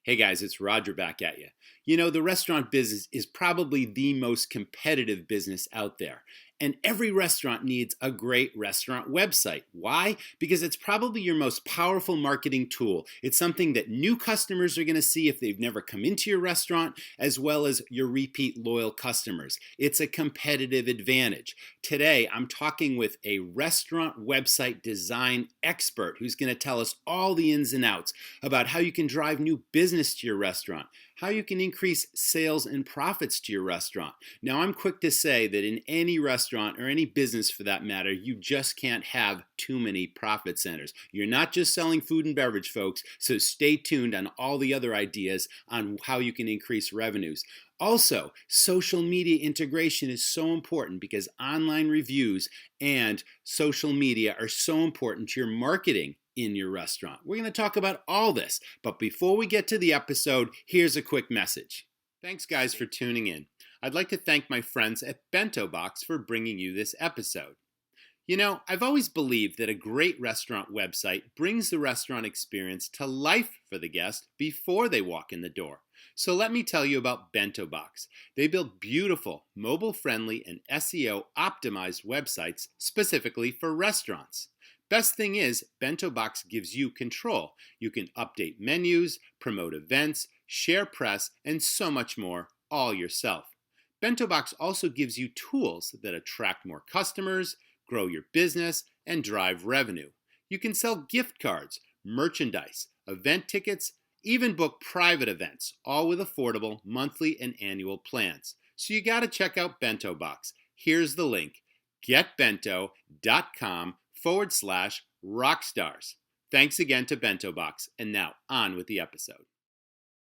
Hey guys, it's Roger back at you. You know, the restaurant business is probably the most competitive business out there. And every restaurant needs a great restaurant website. Why? Because it's probably your most powerful marketing tool. It's something that new customers are going to see if they've never come into your restaurant, as well as your repeat loyal customers. It's a competitive advantage. Today, I'm talking with a restaurant website design expert who's going to tell us all the ins and outs about how you can drive new business to your restaurant, how you can increase sales and profits to your restaurant. Now, I'm quick to say that in any restaurant or any business for that matter, you just can't have too many profit centers. You're not just selling food and beverage, folks, so stay tuned on all the other ideas on how you can increase revenues. Also, social media integration is so important because online reviews and social media are so important to your marketing in your restaurant. We're going to talk about all this, but before we get to the episode, here's a quick message. Thanks, guys, for tuning in. I'd like to thank my friends at Bento Box for bringing you this episode. You know, I've always believed that a great restaurant website brings the restaurant experience to life for the guest before they walk in the door. So let me tell you about Bento Box. They build beautiful, mobile-friendly, and SEO-optimized websites specifically for restaurants. Best thing is, Bento Box gives you control. You can update menus, promote events, share press, and so much more, all yourself. Bento Box also gives you tools that attract more customers, grow your business, and drive revenue. You can sell gift cards, merchandise, event tickets, even book private events, all with affordable monthly and annual plans. So you got to check out Bento Box. Here's the link, getbento.com/rockstars. Thanks again to Bento Box, and now on with the episode.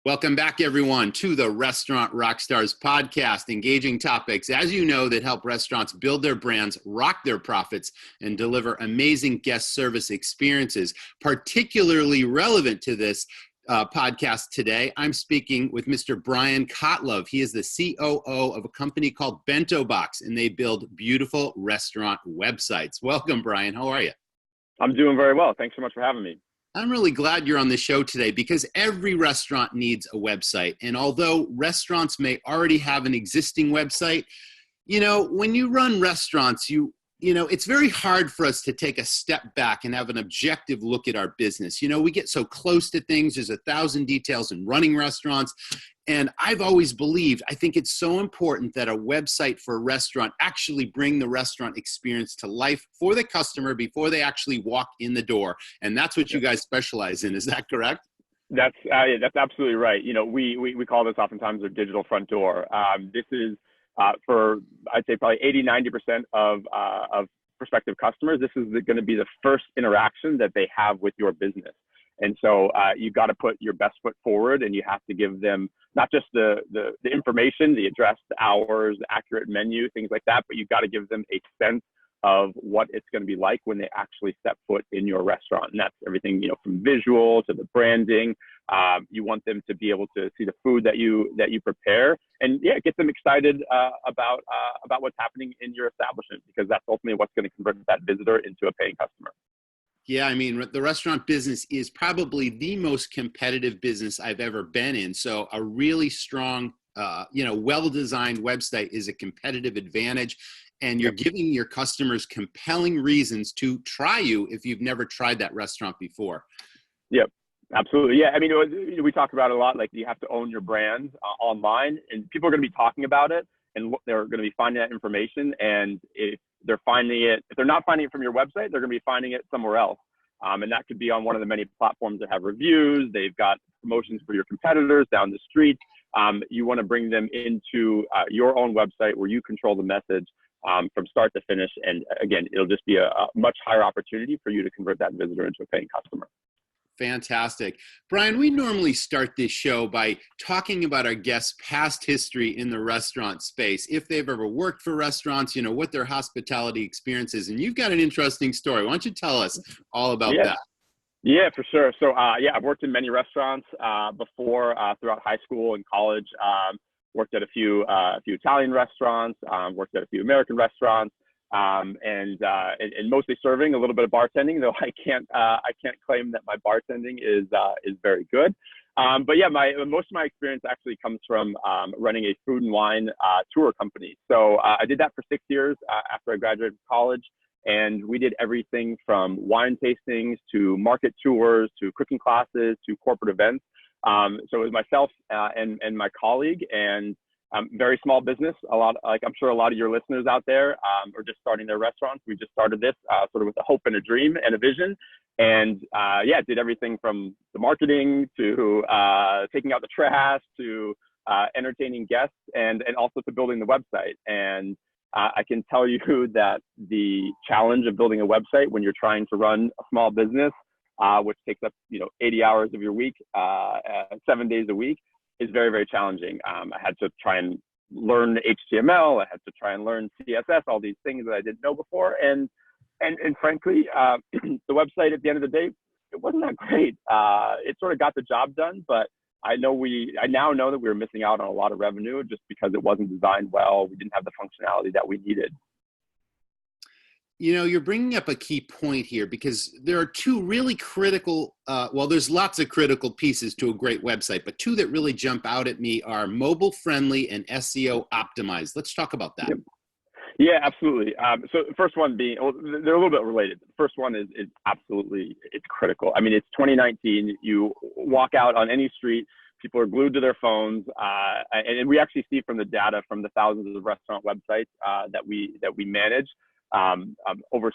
Welcome back, everyone, to the Restaurant Rockstars podcast, engaging topics, as you know, that help restaurants build their brands, rock their profits, and deliver amazing guest service experiences. Particularly relevant to this podcast today, I'm speaking with Mr. Brian Kotlov. He is the COO of a company called Bento Box, and they build beautiful restaurant websites. Welcome, Brian. How are you? I'm doing very well. Thanks so much for having me. I'm really glad you're on the show today because every restaurant needs a website. And although restaurants may already have an existing website, you know, when you run restaurants, it's very hard for us to take a step back and have an objective look at our business. You know, we get so close to things. There's 1,000 details in running restaurants. And I've always believed, I think it's so important that a website for a restaurant actually bring the restaurant experience to life for the customer before they actually walk in the door. And that's what you guys specialize in. Is that correct? That's absolutely right. You know, we call this oftentimes a digital front door. This is for, I'd say, probably 80-90% of prospective customers. This is going to be the first interaction that they have with your business. And so you got to put your best foot forward, and you have to give them not just the information, the address, the hours, the accurate menu, things like that, but you've got to give them a sense of what it's going to be like when they actually step foot in your restaurant. And that's everything, you know, from visual to the branding. You want them to be able to see the food that you prepare, and get them excited about what's happening in your establishment, because that's ultimately what's going to convert that visitor into a paying customer. Yeah, I mean, the restaurant business is probably the most competitive business I've ever been in. So a really strong, well-designed website is a competitive advantage. And you're giving your customers compelling reasons to try you if you've never tried that restaurant before. Yep, absolutely. Yeah, I mean, we talk about it a lot, like you have to own your brand online, and people are going to be talking about it, and they're going to be finding that information. And if they're not finding it from your website, they're going to be finding it somewhere else. And that could be on one of the many platforms that have reviews. They've got promotions for your competitors down the street. You want to bring them into your own website where you control the message from start to finish. And again, it'll just be a much higher opportunity for you to convert that visitor into a paying customer. Fantastic. Brian, we normally start this show by talking about our guests' past history in the restaurant space, if they've ever worked for restaurants, you know, what their hospitality experience is. And you've got an interesting story. Why don't you tell us all about that? Yeah, for sure. So, I've worked in many restaurants before, throughout high school and college. Worked at a few Italian restaurants, worked at a few American restaurants. And mostly serving, a little bit of bartending, though I can't claim that my bartending is very good. But yeah, my most of my experience actually comes from running a food and wine tour company. So I did that for 6 years after I graduated from college, and we did everything from wine tastings to market tours to cooking classes to corporate events. So it was myself and my colleague, and very small business. A lot, like I'm sure a lot of your listeners out there are just starting their restaurants. We just started this sort of with a hope and a dream and a vision, and yeah, did everything from the marketing to taking out the trash to entertaining guests, and also to building the website. And I can tell you that the challenge of building a website when you're trying to run a small business, which takes up 80 hours of your week, 7 days a week, is very, very challenging. I had to try and learn HTML. I had to try and learn CSS, all these things that I didn't know before. And frankly, the website at the end of the day, it wasn't that great. It sort of got the job done, but I now know that we were missing out on a lot of revenue just because it wasn't designed well. We didn't have the functionality that we needed. You're bringing up a key point here because there are two really critical, well, there's lots of critical pieces to a great website, but two that really jump out at me are mobile friendly and SEO optimized. Let's talk about that. Yep. Yeah, absolutely. So the first one being, well, they're a little bit related. The first one is absolutely, it's critical. I mean, it's 2019. You walk out on any street, people are glued to their phones, and we actually see from the data from the thousands of restaurant websites that we manage. Over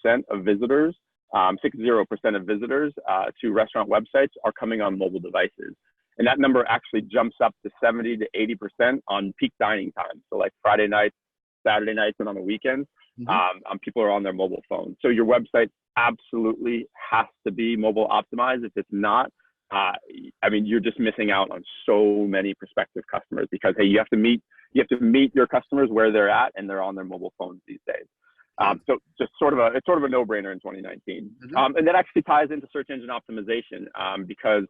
60% of visitors, 60% of visitors to restaurant websites are coming on mobile devices. And that number actually jumps up to 70 to 80% on peak dining time. So like Friday nights, Saturday nights, and on the weekends, people are on their mobile phones. So your website absolutely has to be mobile optimized. If it's not, I mean, you're just missing out on so many prospective customers because, hey, you have to meet your customers where they're at, and they're on their mobile phones these days. So just it's sort of a no-brainer in 2019. And that actually ties into search engine optimization because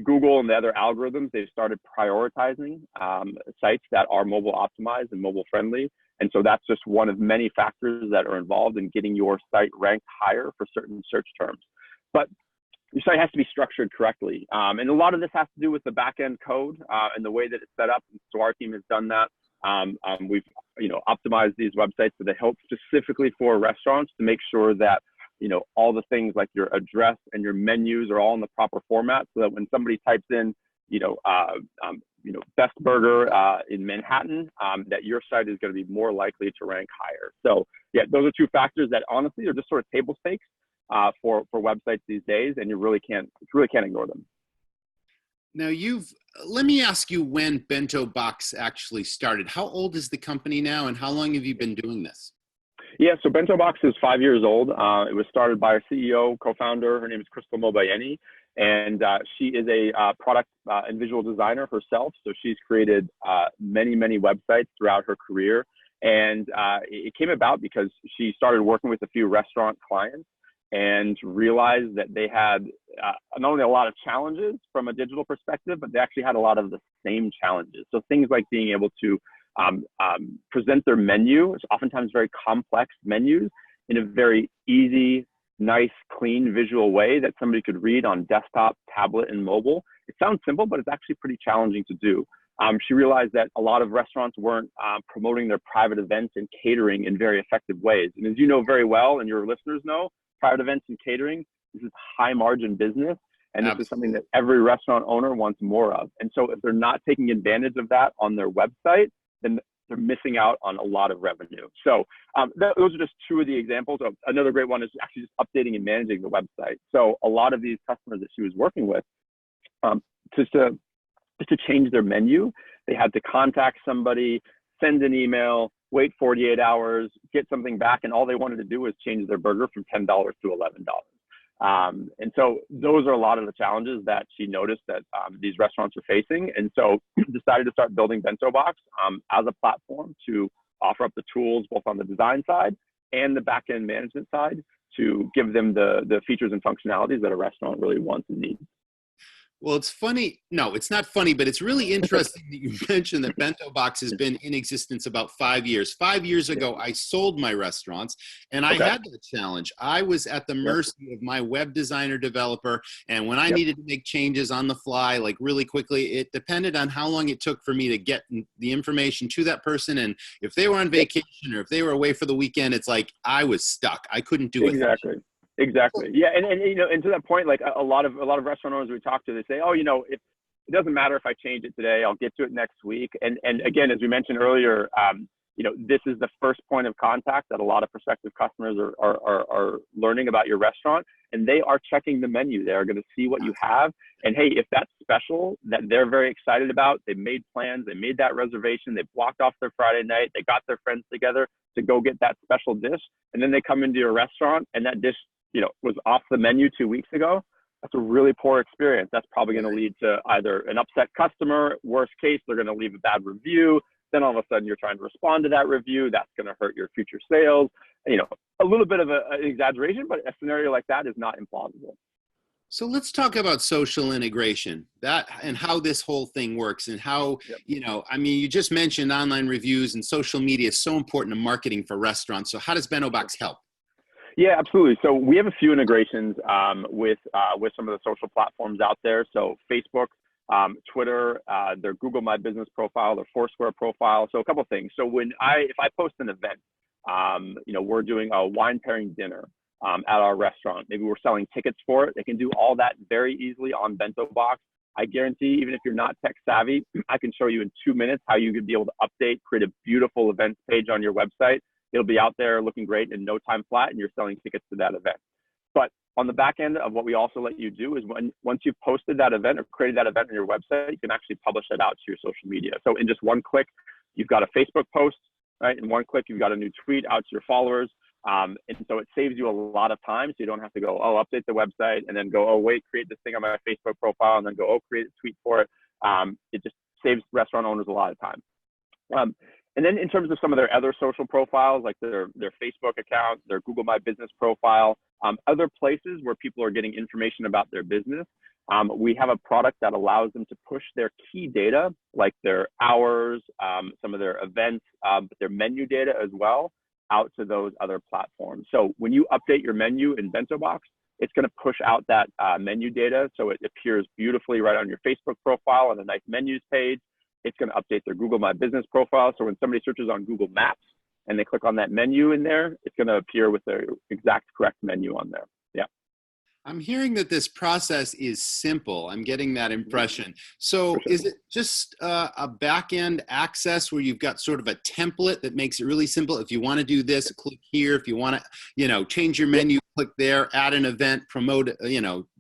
Google and the other algorithms, they've started prioritizing sites that are mobile optimized and mobile friendly. And so that's just one of many factors that are involved in getting your site ranked higher for certain search terms. But your site has to be structured correctly. And a lot of this has to do with the back-end code and the way that it's set up. So our team has done that. We've optimized these websites so they help specifically for restaurants to make sure that all the things like your address and your menus are all in the proper format, so that when somebody types in best burger in Manhattan, that your site is going to be more likely to rank higher. So yeah, those are two factors that honestly are just sort of table stakes for websites these days, and you really can't ignore them. Now let me ask you when Bento Box actually started. How old is the company now, and how long have you been doing this? Yeah, so Bento Box is 5 years old. It was started by our CEO, co-founder. Her name is Crystal Mobayeni, and she is a product and visual designer herself. So she's created many websites throughout her career, and it came about because she started working with a few restaurant clients and realized that they had not only a lot of challenges from a digital perspective, but they actually had a lot of the same challenges. So things like being able to present their menu, it's oftentimes very complex menus, in a very easy, nice, clean visual way that somebody could read on desktop, tablet, and mobile. It sounds simple, but it's actually pretty challenging to do. She realized that a lot of restaurants weren't promoting their private events and catering in very effective ways. And as you know very well, and your listeners know, private events and catering, this is high margin business. And this is something that every restaurant owner wants more of. And so if they're not taking advantage of that on their website, then they're missing out on a lot of revenue. So those are just two of the examples. Another great one is actually just updating and managing the website. So a lot of these customers that she was working with, just to change their menu, they had to contact somebody, send an email, wait 48 hours, get something back, and all they wanted to do was change their burger from $10 to $11. And so those are a lot of the challenges that she noticed that these restaurants are facing. And so decided to start building Bento Box as a platform to offer up the tools both on the design side and the back-end management side to give them the features and functionalities that a restaurant really wants and needs. Well, it's funny. No, it's not funny, but it's really interesting that you mentioned that Bento Box has been in existence about 5 years. 5 years Yeah. ago, I sold my restaurants and I Okay. had that challenge. I was at the Yep. mercy of my web designer developer. And when I Yep. needed to make changes on the fly, like really quickly, it depended on how long it took for me to get the information to that person. And if they were on Yep. vacation or if they were away for the weekend, it's like I was stuck. I couldn't do a thing. Exactly. Exactly. Yeah. And you know, and to that point, like a lot of restaurant owners we talk to, they say, oh, you know, if it doesn't matter if I change it today, I'll get to it next week. And again, as we mentioned earlier, you know, this is the first point of contact that a lot of prospective customers are learning about your restaurant, and they are checking the menu. They are going to see what you have. And hey, if that's special that they're very excited about, they made plans, they made that reservation, they blocked off their Friday night, they got their friends together to go get that special dish, and then they come into your restaurant and that dish, you know, was off the menu 2 weeks ago. That's a really poor experience. That's probably going to lead to either an upset customer, worst case, they're going to leave a bad review. Then all of a sudden you're trying to respond to that review. That's going to hurt your future sales. You know, a little bit of an exaggeration, but a scenario like that is not implausible. So let's talk about social integration, that and how this whole thing works and how, Yep. I mean, you just mentioned online reviews and social media is so important to marketing for restaurants. So how does BentoBox help? Yeah, absolutely. So we have a few integrations with some of the social platforms out there. So Facebook, Twitter, their Google My Business profile, their Foursquare profile. So a couple of things. So if I post an event, you know, we're doing a wine pairing dinner at our restaurant. Maybe we're selling tickets for it. They can do all that very easily on Bento Box. I guarantee, even if you're not tech savvy, I can show you in 2 minutes how you could be able to update, create a beautiful events page on your website. It'll be out there looking great in no time flat, and you're selling tickets to that event. But on the back end of what we also let you do is once you've posted that event or created that event on your website, you can actually publish it out to your social media. So in just one click, you've got a Facebook post, right? In one click, you've got a new tweet out to your followers. And so it saves you a lot of time. So you don't have to go, oh, update the website and then go, oh, wait, create this thing on my Facebook profile and then go, oh, create a tweet for it. It just saves restaurant owners a lot of time. And then in terms of some of their other social profiles, like their Facebook account, their Google My Business profile, other places where people are getting information about their business, we have a product that allows them to push their key data, like their hours, some of their events, but their menu data as well, out to those other platforms. So when you update your menu in Bento Box, it's going to push out that menu data so it appears beautifully right on your Facebook profile on a nice menus page. It's going to update their Google My Business profile. So when somebody searches on Google Maps and they click on that menu in there, it's going to appear with the exact correct menu on there. Yeah. I'm hearing that this process is simple. I'm getting that impression. For So sure. is it just a back end access where you've got sort of a template that makes it really simple? If you want to do this, click here. If you want to, change your Yep. menu, click there, add an event, promote,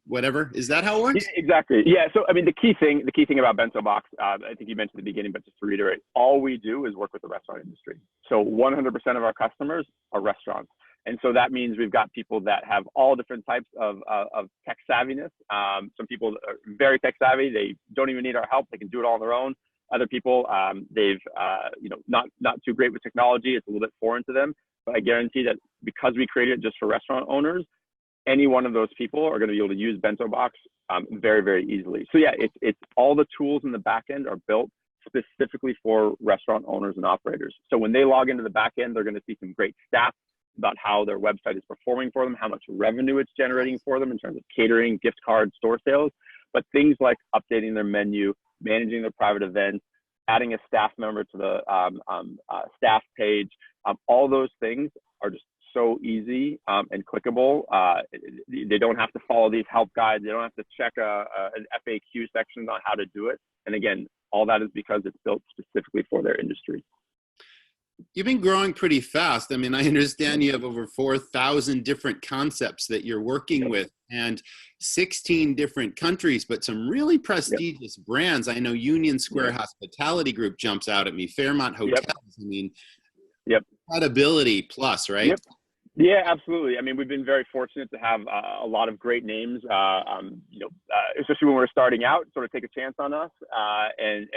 whatever. Is that how it Yeah, works? exactly. Yeah. So, I mean, the key thing about Bento Box, I think you mentioned at the beginning, but just to reiterate, all we do is work with the restaurant industry. So 100% of our customers are restaurants. And so that means we've got people that have all different types of tech savviness. Some people are very tech savvy. They don't even need our help. They can do it all on their own. Other people, they've, not too great with technology. It's a little bit foreign to them. But I guarantee that because we created it just for restaurant owners, any one of those people are going to be able to use Bento Box very, very easily. So yeah, it's all the tools in the back end are built specifically for restaurant owners and operators. So when they log into the back end, they're going to see some great stats about how their website is performing for them, how much revenue it's generating for them in terms of catering, gift card, store sales. But things like updating their menu, managing their private events, adding a staff member to the staff page, all those things are just so easy and clickable. They don't have to follow these help guides. They don't have to check an FAQ section on how to do it. And again, all that is because it's built specifically for their industry. You've been growing pretty fast. I mean, I understand you have over 4,000 different concepts that you're working Yep. with and 16 different countries, but some really Yep. prestigious brands. I know Union Square Yep. Hospitality Group jumps out at me, Fairmont Yep. Hotels. I mean, Yep. credibility plus, right? Yep. Yeah, absolutely. I mean, we've been very fortunate to have a lot of great names, especially when we're starting out, sort of take a chance on us and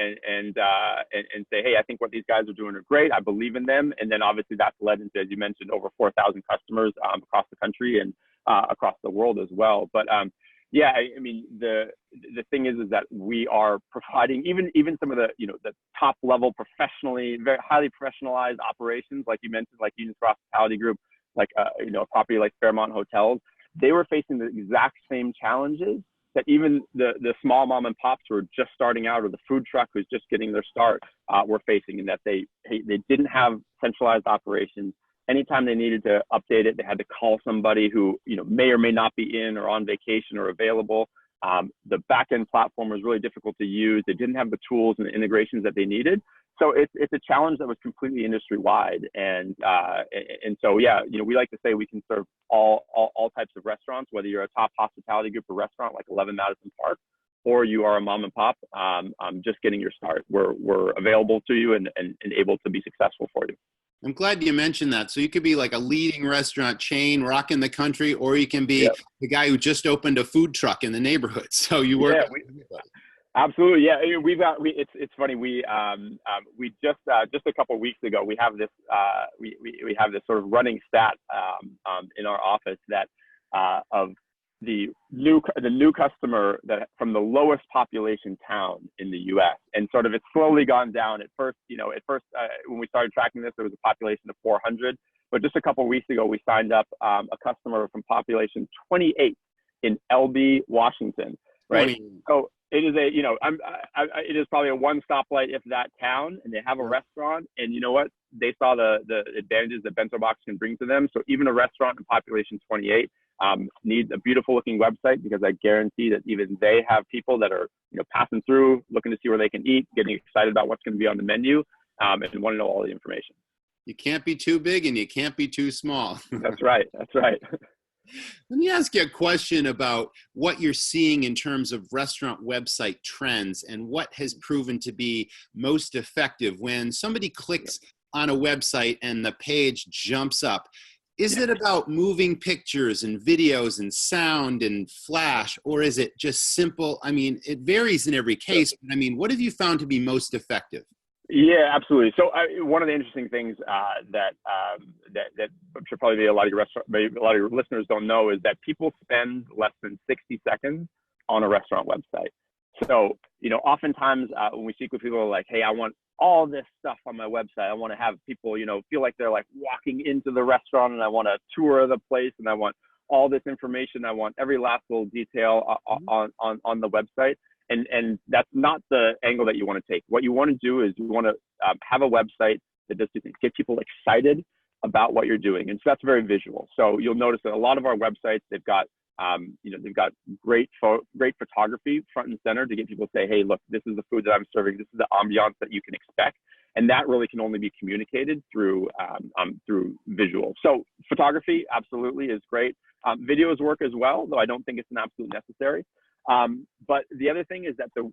say, hey, I think what these guys are doing are great. I believe in them. And then obviously that's led into, as you mentioned, over 4,000 customers across the country and across the world as well. But Yeah, I mean the thing is that we are providing even some of the the top level professionally very highly professionalized operations like you mentioned, like Union Hospitality Group, like a property like Fairmont Hotels. They were facing the exact same challenges that even the small mom and pops who are just starting out, or the food truck who's just getting their start, were facing, in that they didn't have centralized operations. Anytime they needed to update it, they had to call somebody who may or may not be in or on vacation or available. The back-end platform was really difficult to use. They didn't have the tools and the integrations that they needed. So it's a challenge that was completely industry-wide. And so, yeah, we like to say we can serve all types of restaurants, whether you're a top hospitality group or restaurant like 11 Madison Park, or you are a mom and pop just getting your start. We're available to you and able to be successful for you. I'm glad you mentioned that. So you could be like a leading restaurant chain rocking the country, or you can be Yeah. the guy who just opened a food truck in the neighborhood. So you work. Yeah, absolutely. Yeah, it's funny. We just a couple of weeks ago, we have this we have this sort of running stat in our office that of the new customer that from the lowest population town in the U.S. and sort of it's slowly gone down. At first, when we started tracking this, there was a population of 400, but just a couple of weeks ago, we signed up a customer from population 28 in LB, Washington. Right. 20. So it is it is probably a one stoplight if that town, and they have a restaurant, and you know what? They saw the advantages that Bento Box can bring to them. So even a restaurant in population 28 needs a beautiful looking website, because I guarantee that even they have people that are passing through, looking to see where they can eat, getting excited about what's going to be on the menu, and want to know all the information. You can't be too big and you can't be too small. That's right. That's right. Let me ask you a question about what you're seeing in terms of restaurant website trends and what has proven to be most effective when somebody clicks on a website and the page jumps up. Is it about moving pictures and videos and sound and flash, or is it just simple? I mean, it varies in every case. But I mean, what have you found to be most effective? Yeah, absolutely. So one of the interesting things that should probably be a lot of your listeners don't know is that people spend less than 60 seconds on a restaurant website. So oftentimes when we speak with people, like, hey, I want all this stuff on my website. I want to have people feel like they're like walking into the restaurant, and I want a tour of the place, and I want all this information. I want every last little detail on the website. And that's not the angle that you want to take. What you want to do is you want to have a website that does two things: get people excited about what you're doing, and so that's very visual. So you'll notice that a lot of our websites, they've got great photography front and center to get people to say, hey, look, this is the food that I'm serving. This is the ambiance that you can expect, and that really can only be communicated through visual. So photography absolutely is great. Videos work as well, though I don't think it's an absolute necessary. But the other thing is that the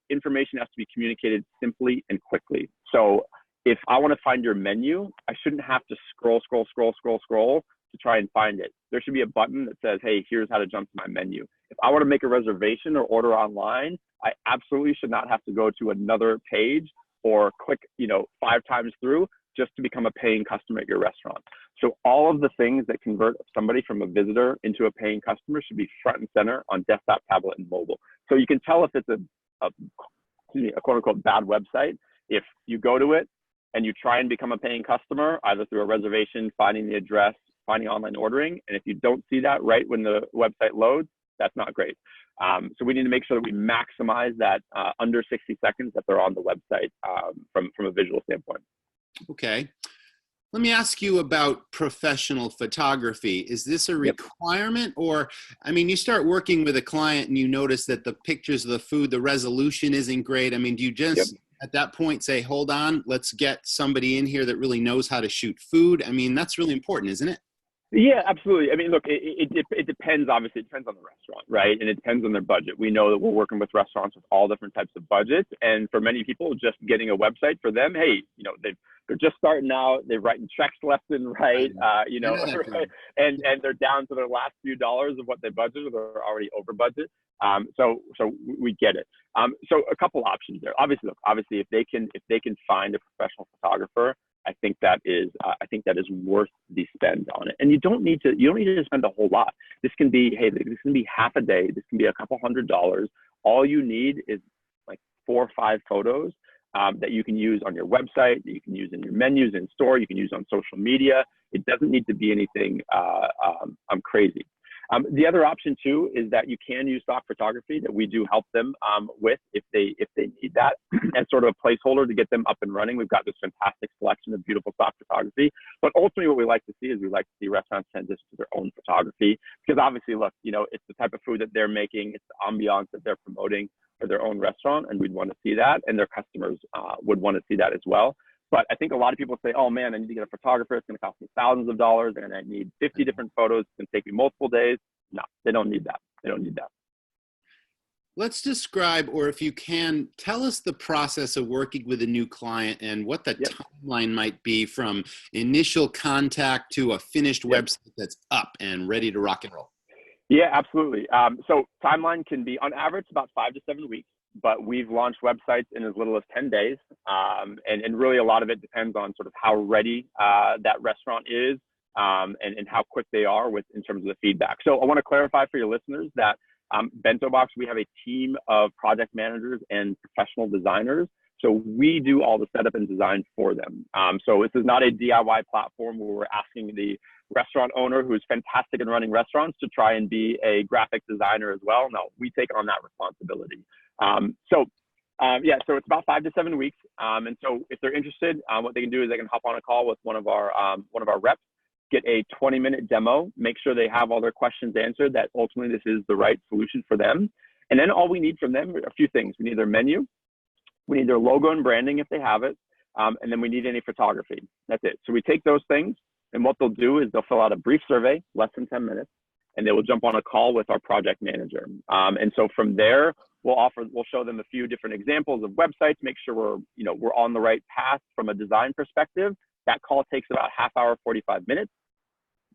information has to be communicated simply and quickly. So if I want to find your menu, I shouldn't have to scroll to try and find it. There should be a button that says, hey, here's how to jump to my menu. If I want to make a reservation or order online, I absolutely should not have to go to another page or click 5 times through just to become a paying customer at your restaurant. So all of the things that convert somebody from a visitor into a paying customer should be front and center on desktop, tablet, and mobile. So you can tell if it's a quote unquote bad website if you go to it and you try and become a paying customer, either through a reservation, finding the address, finding online ordering. And if you don't see that right when the website loads, that's not great. So we need to make sure that we maximize that under 60 seconds that they're on the website from a visual standpoint. Okay. Let me ask you about professional photography. Is this a requirement? Or, I mean, you start working with a client and you notice that the pictures of the food, the resolution isn't great. I mean, do you just at that point say, hold on, let's get somebody in here that really knows how to shoot food? I mean, that's really important, isn't it? Yeah, absolutely. I mean, look, it depends, obviously. It depends on the restaurant, right? And it depends on their budget. We know that we're working with restaurants with all different types of budgets. And for many people, just getting a website for them, hey, they're just starting out. They're writing checks left and right, right? And they're down to their last few dollars of what they budgeted. They're already over budget. So we get it. So a couple options there. Obviously, if they can find a professional photographer, I think that is worth the spend on it. And you don't need to spend a whole lot. This can be, hey, this can be half a day. This can be a couple $100s. All you need is like 4 or 5 photos that you can use on your website, that you can use in your menus in store, you can use on social media. It doesn't need to be anything crazy. The other option too is that you can use stock photography that we do help them with if they need that as sort of a placeholder to get them up and running. We've got this fantastic selection of beautiful stock photography, but ultimately what we like to see is we like to see restaurants transition to their own photography, because obviously, look, it's the type of food that they're making, it's the ambiance that they're promoting for their own restaurant, and we'd want to see that, and their customers would want to see that as well. But I think a lot of people say, oh man, I need to get a photographer. It's going to cost me thousands of dollars and I need 50 different photos. It's going to take me multiple days. No, they don't need that. They don't need that. Let's describe, or if you can, tell us the process of working with a new client and what the timeline might be from initial contact to a finished website that's up and ready to rock and roll. Yeah, absolutely. So timeline can be on average about 5 to 7 weeks. But we've launched websites in as little as 10 days. And really a lot of it depends on sort of how ready that restaurant is and how quick they are in terms of the feedback. So I want to clarify for your listeners that Bento Box, we have a team of project managers and professional designers. So we do all the setup and design for them. So this is not a DIY platform where we're asking the restaurant owner who's fantastic in running restaurants to try and be a graphic designer as well. No, we take on that responsibility. So it's about 5 to 7 weeks. And so if they're interested, what they can do is they can hop on a call with one of our reps, get a 20-minute demo, make sure they have all their questions answered, that ultimately this is the right solution for them. And then all we need from them are a few things. We need their menu, we need their logo and branding if they have it, and then we need any photography. That's it. So we take those things, and what they'll do is they'll fill out a brief survey, less than 10 minutes, and they will jump on a call with our project manager. And so from there, we'll show them a few different examples of websites, make sure we're on the right path from a design perspective. That call takes about half hour, 45 minutes.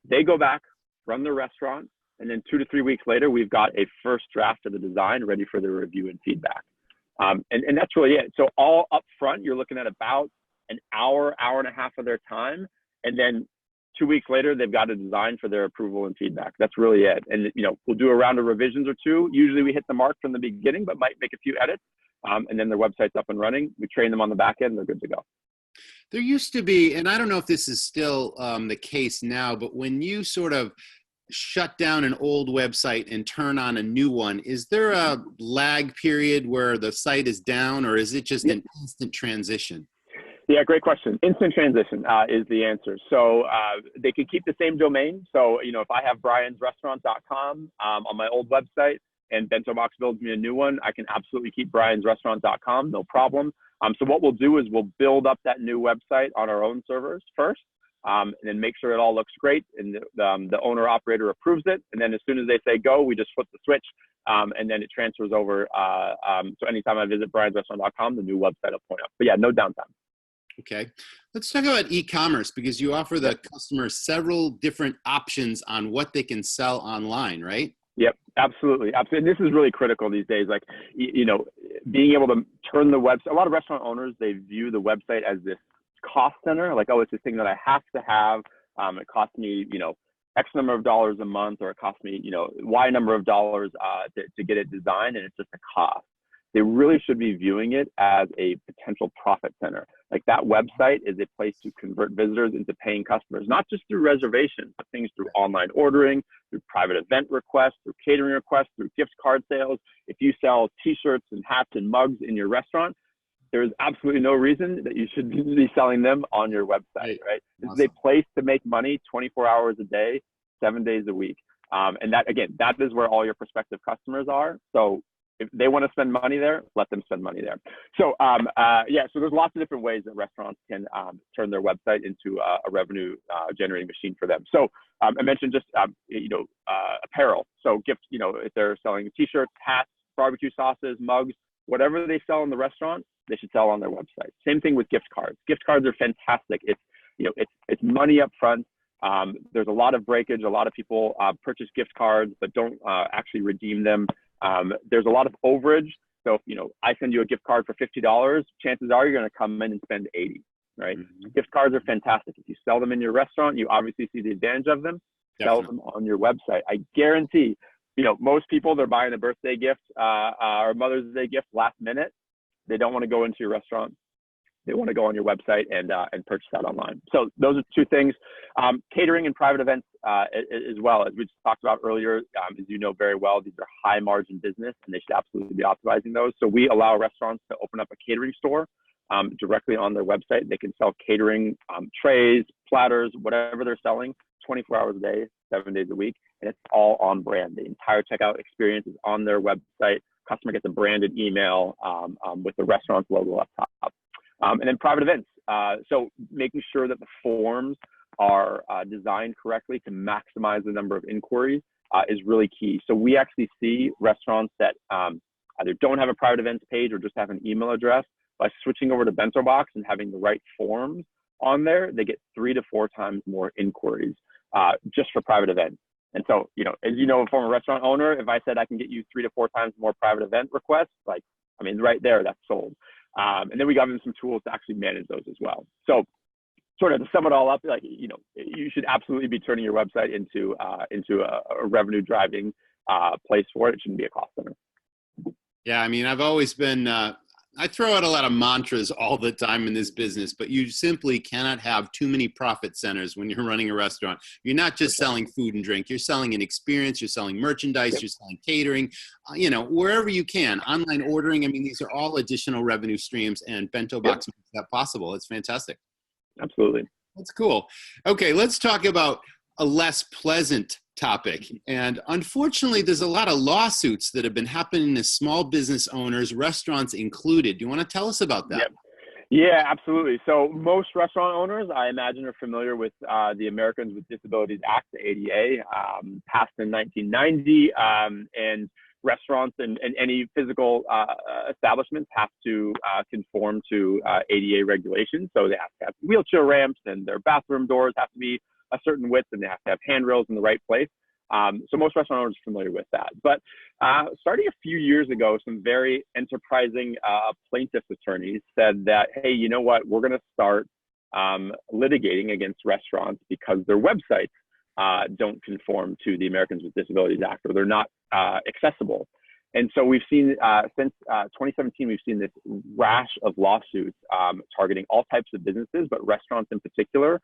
They go back, run the restaurant, and then 2 to 3 weeks later, we've got a first draft of the design ready for the review and feedback. And that's really it. So all up front, you're looking at about an hour, hour and a half of their time. And then 2 weeks later, they've got a design for their approval and feedback. That's really it. And we'll do a round of revisions or two. Usually we hit the mark from the beginning, but might make a few edits. And then their website's up and running. We train them on the back end, and they're good to go. There used to be, and I don't know if this is still the case now, but when you sort of shut down an old website and turn on a new one, is there a lag period where the site is down, or is it just an instant transition? Yeah, great question. Instant transition is the answer. So they can keep the same domain. So, if I have briansrestaurant.com on my old website and Bento Box builds me a new one, I can absolutely keep briansrestaurant.com, no problem. So what we'll do is we'll build up that new website on our own servers first, and then make sure it all looks great, and the owner operator approves it. And then as soon as they say go, we just flip the switch, and then it transfers over. So anytime I visit briansrestaurant.com, the new website will point up. But yeah, no downtime. Okay. Let's talk about e-commerce, because you offer the customers several different options on what they can sell online, right? Yep, absolutely. Absolutely. And this is really critical these days. Like, being able to turn the website, a lot of restaurant owners, they view the website as this cost center. Like, oh, it's this thing that I have to have. It costs me, X number of dollars a month, or it costs me, Y number of dollars to get it designed, and it's just a cost. They really should be viewing it as a potential profit center. Like, that website is a place to convert visitors into paying customers, not just through reservations, but things through online ordering, through private event requests, through catering requests, through gift card sales. If you sell t-shirts and hats and mugs in your restaurant, there's absolutely no reason that you should be selling them on your website, right? This is a place to make money 24 hours a day, 7 days a week. And that, again, that is where all your prospective customers are. So if they want to spend money there, let them spend money there. So so there's lots of different ways that restaurants can turn their website into a revenue generating machine for them. So I mentioned just apparel. So if they're selling t-shirts, hats, barbecue sauces, mugs, whatever they sell in the restaurant, they should sell on their website. Same thing with gift cards. Gift cards are fantastic. It's money up front. There's a lot of breakage. A lot of people purchase gift cards but don't actually redeem them. There's a lot of overage. So if I send you a gift card for $50, chances are you're going to come in and spend $80. right? Mhm. Gift cards are fantastic. If you sell them in your restaurant, you obviously see the advantage of them. Sell Definitely. them on your website. I guarantee, most people, they're buying a birthday gift or Mother's Day gift last minute. They don't want to go into your restaurant. They want to go on your website and purchase that online. So those are two things. Catering and private events as well, as we just talked about earlier. As you know very well, these are high margin business, and they should absolutely be optimizing those. So we allow restaurants to open up a catering store directly on their website. They can sell catering trays, platters, whatever they're selling, 24 hours a day, 7 days a week, and it's all on brand. The entire checkout experience is on their website. Customer gets a branded email with the restaurant's logo up top. And then private events. So making sure that the forms are designed correctly to maximize the number of inquiries is really key. So we actually see restaurants that either don't have a private events page or just have an email address. By switching over to Bento Box and having the right forms on there, they get 3 to 4 times more inquiries just for private events. And so, as you know, a former restaurant owner, if I said I can get you 3 to 4 times more private event requests, right there, that's sold. And then we got them some tools to actually manage those as well. So sort of to sum it all up, you should absolutely be turning your website into a revenue driving place for it. It shouldn't be a cost center. Yeah, I mean, I've always been, I throw out a lot of mantras all the time in this business, but you simply cannot have too many profit centers when you're running a restaurant. You're not just selling food and drink. You're selling an experience. You're selling merchandise. Yep. You're selling catering, wherever you can. Online ordering. I mean, these are all additional revenue streams, and Bento Box makes that possible. It's fantastic. Absolutely. That's cool. Okay, let's talk about a less pleasant topic. And unfortunately, there's a lot of lawsuits that have been happening to small business owners, restaurants included. Do you want to tell us about that? Yep. Yeah, absolutely. So most restaurant owners, I imagine, are familiar with the Americans with Disabilities Act, the ADA, passed in 1990, and restaurants and any physical establishments have to conform to ADA regulations. So they have to have wheelchair ramps, and their bathroom doors have to be a certain width, and they have to have handrails in the right place. So most restaurant owners are familiar with that. But starting a few years ago, some very enterprising plaintiffs attorneys said that, hey, you know what, we're going to start litigating against restaurants because their websites don't conform to the Americans with Disabilities Act, or they're not accessible. And so we've seen since 2017, we've seen this rash of lawsuits targeting all types of businesses, but restaurants in particular,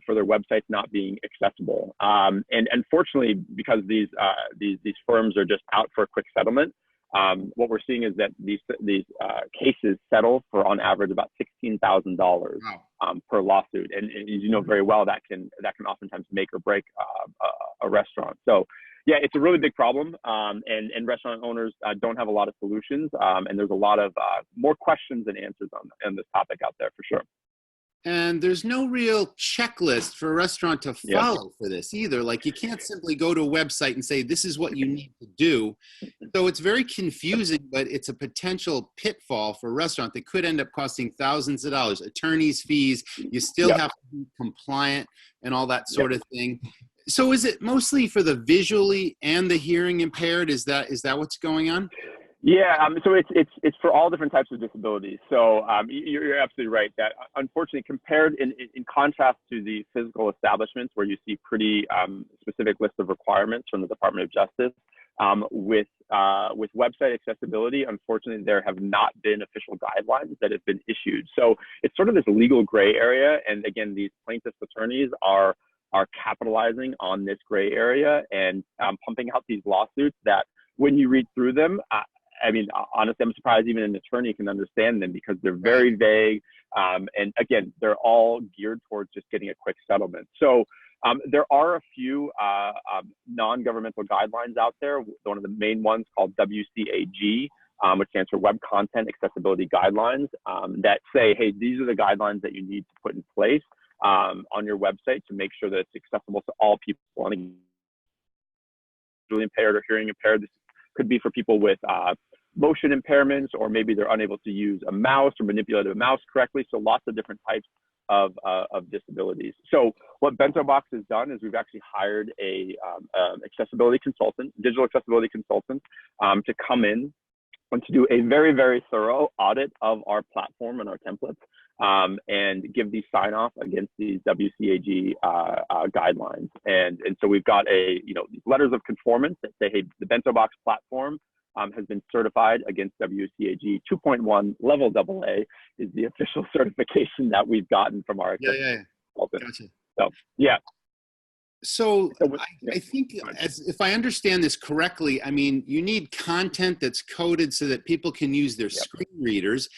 for their websites not being accessible. And unfortunately, because these firms are just out for a quick settlement, what we're seeing is that these cases settle for on average about $16,000 per lawsuit, and as you know very well, that can oftentimes make or break a restaurant. So yeah, it's a really big problem, and restaurant owners don't have a lot of solutions, and there's a lot of more questions than answers on this topic out there for sure. And there's no real checklist for a restaurant to follow for this either. Like, you can't simply go to a website and say, this is what you need to do. So it's very confusing, but it's a potential pitfall for a restaurant that could end up costing thousands of dollars, attorney's fees. You still have to be compliant and all that sort of thing. So is it mostly for the visually and the hearing impaired? Is that what's going on? Yeah, so it's for all different types of disabilities. So you're absolutely right that unfortunately, compared in contrast to the physical establishments where you see pretty specific list of requirements from the Department of Justice, with website accessibility, unfortunately, there have not been official guidelines that have been issued. So it's sort of this legal gray area, and again, these plaintiffs' attorneys are capitalizing on this gray area and pumping out these lawsuits that, when you read through them, I mean, honestly, I'm surprised even an attorney can understand them because they're very vague. And again, they're all geared towards just getting a quick settlement. So there are a few non-governmental guidelines out there. One of the main ones called WCAG, which stands for Web Content Accessibility Guidelines, that say, hey, these are the guidelines that you need to put in place on your website to make sure that it's accessible to all people. And visually impaired or hearing impaired, this could be for people with motion impairments, or maybe they're unable to use a mouse or manipulate a mouse correctly. So lots of different types of disabilities. So what Bento Box has done is we've actually hired a accessibility consultant, digital accessibility consultant, to come in and to do a very, very thorough audit of our platform and our templates, and give the sign off against these WCAG guidelines. And so we've got these letters of conformance that say, hey, the Bento Box platform has been certified against WCAG 2.1 level AA is the official certification that we've gotten from our Yeah. consultant. Gotcha. So, yeah. So I think, if I understand this correctly, I mean, you need content that's coded so that people can use their screen readers.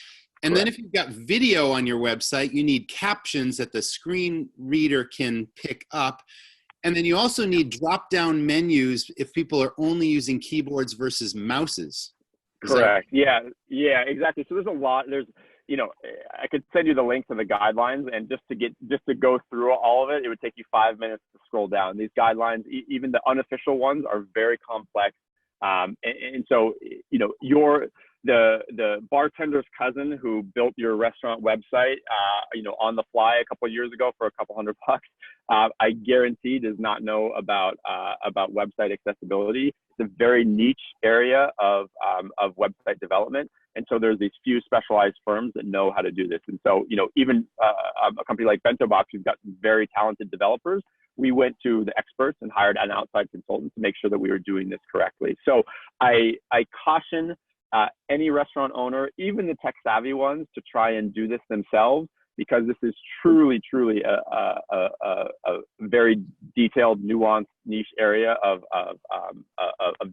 And then if you've got video on your website, you need captions that the screen reader can pick up. And then you also need drop-down menus if people are only using keyboards versus mouses. Correct. Yeah, exactly. So there's a lot. I could send you the link to the guidelines, and just to go through all of it, it would take you 5 minutes to scroll down. These guidelines, even the unofficial ones, are very complex. And so, the bartender's cousin who built your restaurant website, on the fly a couple of years ago for a couple $100, I guarantee does not know about website accessibility. It's a very niche area of website development. And so there's these few specialized firms that know how to do this. And so, even a company like Bento Box, who's got some very talented developers, we went to the experts and hired an outside consultant to make sure that we were doing this correctly. So I caution any restaurant owner, even the tech savvy ones, to try and do this themselves, because this is truly a very detailed, nuanced, niche area of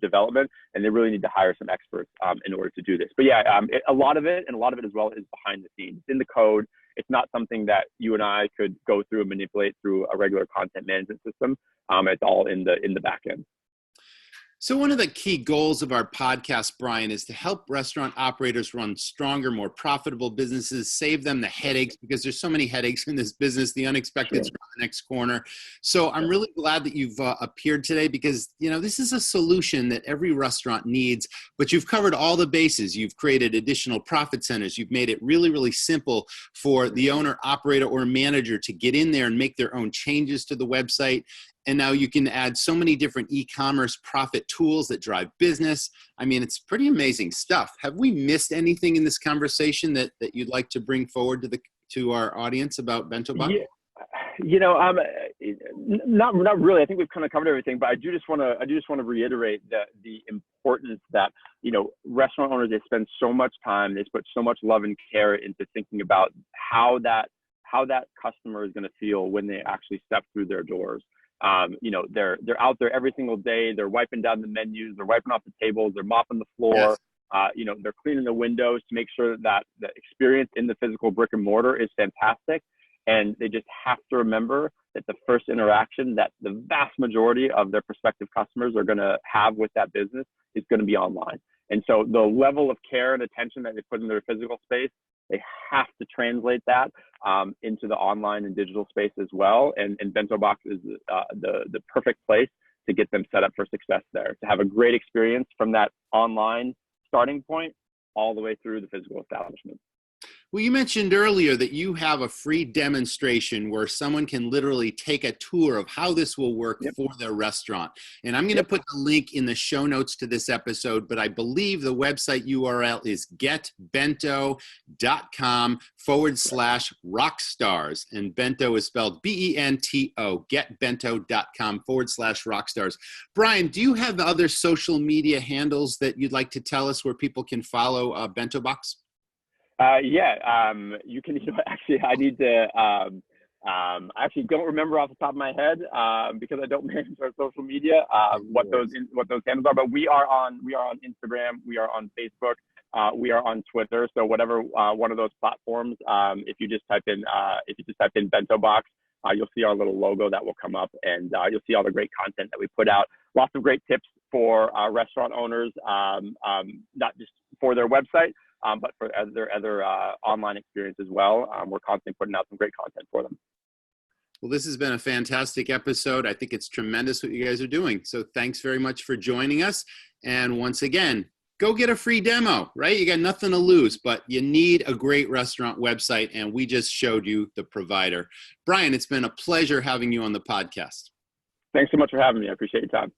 development, and they really need to hire some experts in order to do this. But yeah, a lot of it as well is behind the scenes. It's in the code. It's not something that you and I could go through and manipulate through a regular content management system. It's all in the back end. So one of the key goals of our podcast, Brian, is to help restaurant operators run stronger, more profitable businesses, save them the headaches, because there's so many headaches in this business. The unexpected's around the next corner. So I'm really glad that you've appeared today, because, this is a solution that every restaurant needs, but you've covered all the bases. You've created additional profit centers. You've made it really, really simple for the owner, operator, or manager to get in there and make their own changes to the website. And now you can add so many different e-commerce profit tools that drive business. I mean, it's pretty amazing stuff. Have we missed anything in this conversation that you'd like to bring forward to our audience about Bento Box? Yeah. Not really. I think we've kind of covered everything, but I just want to reiterate that the importance that, restaurant owners, they spend so much time, they put so much love and care into thinking about how that customer is going to feel when they actually step through their doors. They're out there every single day. They're wiping down the menus. They're wiping off the tables. They're mopping the floor. Yes. They're cleaning the windows to make sure that the experience in the physical brick and mortar is fantastic. And they just have to remember that the first interaction that the vast majority of their prospective customers are going to have with that business is going to be online. And so the level of care and attention that they put in their physical space, they have to translate that into the online and digital space as well. And Bento Box is the perfect place to get them set up for success there, to have a great experience from that online starting point all the way through the physical establishment. Well, you mentioned earlier that you have a free demonstration where someone can literally take a tour of how this will work for their restaurant. And I'm going to put the link in the show notes to this episode, but I believe the website URL is getbento.com/rockstars. And Bento is spelled BENTO, getbento.com/rockstars. Brian, do you have other social media handles that you'd like to tell us where people can follow Bento Box? You can, actually, I need to, I actually don't remember off the top of my head, because I don't manage our social media, what those handles are, but we are on Instagram, we are on Facebook, we are on Twitter. So whatever, one of those platforms, if you just type in Bento Box, you'll see our little logo that will come up, and you'll see all the great content that we put out. Lots of great tips for restaurant owners, not just for their website, but for their other online experience as well. We're constantly putting out some great content for them. Well, this has been a fantastic episode. I think it's tremendous what you guys are doing. So thanks very much for joining us. And once again, go get a free demo, right? You got nothing to lose, but you need a great restaurant website, and we just showed you the provider. Brian, it's been a pleasure having you on the podcast. Thanks so much for having me. I appreciate your time.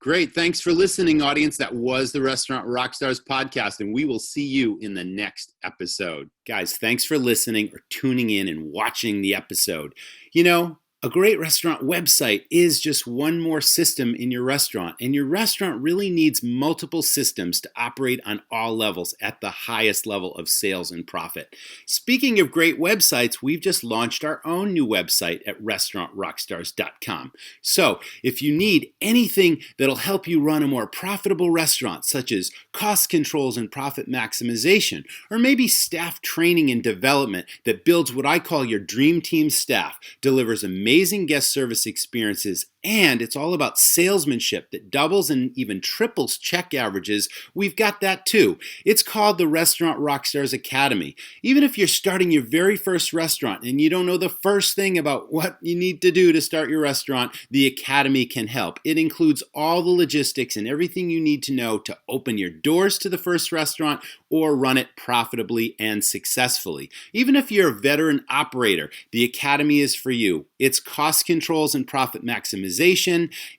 Great. Thanks for listening, audience. That was the Restaurant Rockstars podcast, and we will see you in the next episode. Guys, thanks for listening or tuning in and watching the episode. You know, a great restaurant website is just one more system in your restaurant, and your restaurant really needs multiple systems to operate on all levels at the highest level of sales and profit. Speaking of great websites, we've just launched our own new website at restaurantrockstars.com. So if you need anything that'll help you run a more profitable restaurant, such as cost controls and profit maximization, or maybe staff training and development that builds what I call your dream team staff, delivers amazing guest service experiences, and it's all about salesmanship that doubles and even triples check averages, we've got that too. It's called the Restaurant Rockstars Academy. Even if you're starting your very first restaurant and you don't know the first thing about what you need to do to start your restaurant, the Academy can help. It includes all the logistics and everything you need to know to open your doors to the first restaurant or run it profitably and successfully. Even if you're a veteran operator, the Academy is for you. It's cost controls and profit maximization.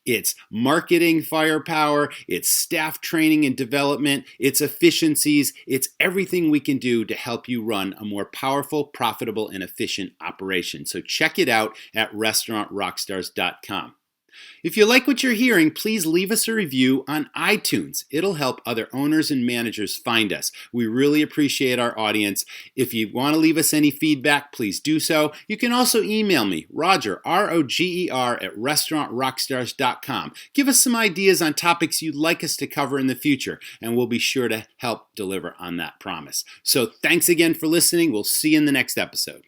It's marketing firepower, it's staff training and development, it's efficiencies, it's everything we can do to help you run a more powerful, profitable, and efficient operation. So check it out at restaurantrockstars.com. If you like what you're hearing, please leave us a review on iTunes. It'll help other owners and managers find us. We really appreciate our audience. If you want to leave us any feedback, please do so. You can also email me, Roger, R-O-G-E-R, at restaurantrockstars.com. Give us some ideas on topics you'd like us to cover in the future, and we'll be sure to help deliver on that promise. So thanks again for listening. We'll see you in the next episode.